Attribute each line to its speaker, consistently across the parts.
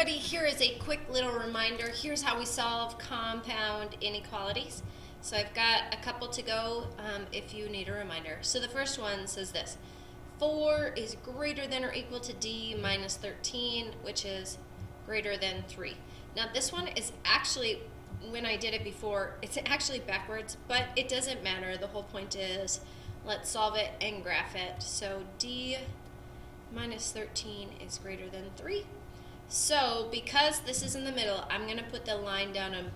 Speaker 1: everybody, here is a quick little reminder. Here's how we solve compound inequalities. So I've got a couple to go if you need a reminder. So the first one says this: 4 is greater than or equal to d minus 13, which is greater than 3. Now this one is actually, when I did it before, it's actually backwards, but it doesn't matter. The whole point is, let's solve it and graph it. So d minus 13 is greater than 3. So because this is in the middle, I'm going to put the line down on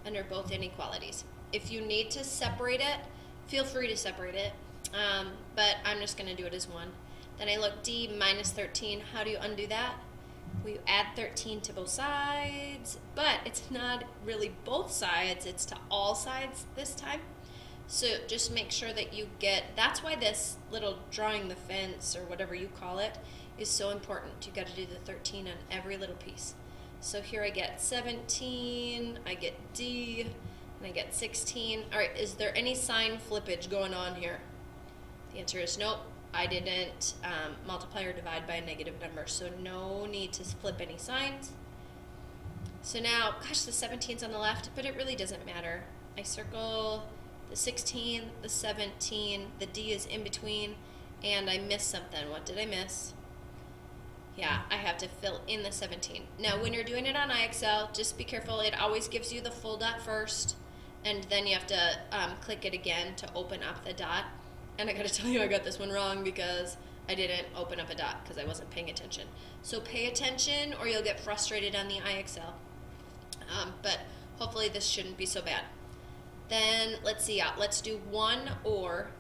Speaker 1: under both inequalities. If you need to separate it, feel free to separate it, but I'm just going to do it as one. Then I look d minus 13. How do you undo that? We add 13 to both sides, but it's not really both sides, it's to all sides this time. So just make sure that you get, that's why this little drawing the fence or whatever you call it is so important. You got to do the 13 on every little piece. So here I get 17, I get D, and I get 16. All right, is there any sign flippage going on here? The answer is nope. I didn't multiply or divide by a negative number, so no need to flip any signs. So now, gosh, the 17's on the left, but it really doesn't matter. I circle the 16, the 17, the D is in between, and I missed something. What did I miss? Yeah, I have to fill in the 17. Now, when you're doing it on IXL, just be careful. It always gives you the full dot first, and then you have to click it again to open up the dot. And I gotta tell you, I got this one wrong because I didn't open up a dot because I wasn't paying attention. So pay attention or you'll get frustrated on the IXL. But hopefully this shouldn't be so bad. Then let's see, let's do one or.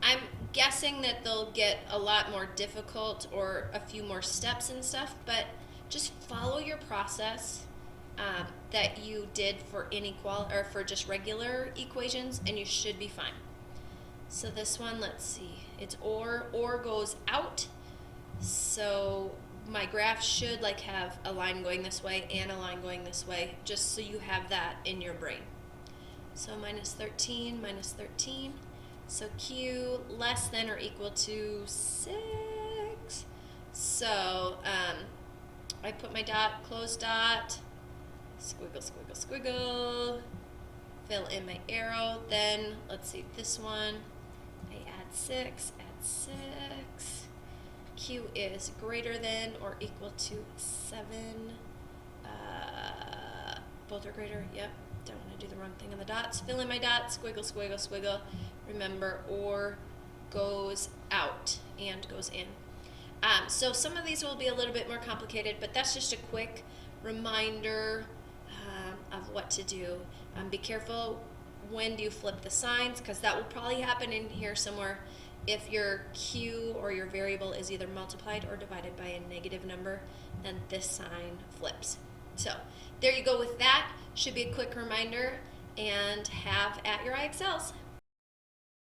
Speaker 1: I'm guessing that they'll get a lot more difficult or a few more steps and stuff, but just follow your process that you did for inequality or for just regular equations, and you should be fine. So this one, let's see, it's or goes out. So my graph should like have a line going this way and a line going this way, just so you have that in your brain. So minus 13, minus 13. So Q less than or equal to 6. So I put my dot, close dot, squiggle, squiggle, squiggle, fill in my arrow. Then let's see, this one, I add 6, add 6. Q is greater than or equal to 7. Both are greater, yep. Don't want to do the wrong thing on the dots. Fill in my dots, squiggle, squiggle, squiggle. Remember, or goes out and goes in. So some of these will be a little bit more complicated, but that's just a quick reminder of what to do. Be careful when do you flip the signs, because that will probably happen in here somewhere if your Q or your variable is either multiplied or divided by a negative number, then this sign flips. So there you go with that. Should be a quick reminder, and have at your IXLs.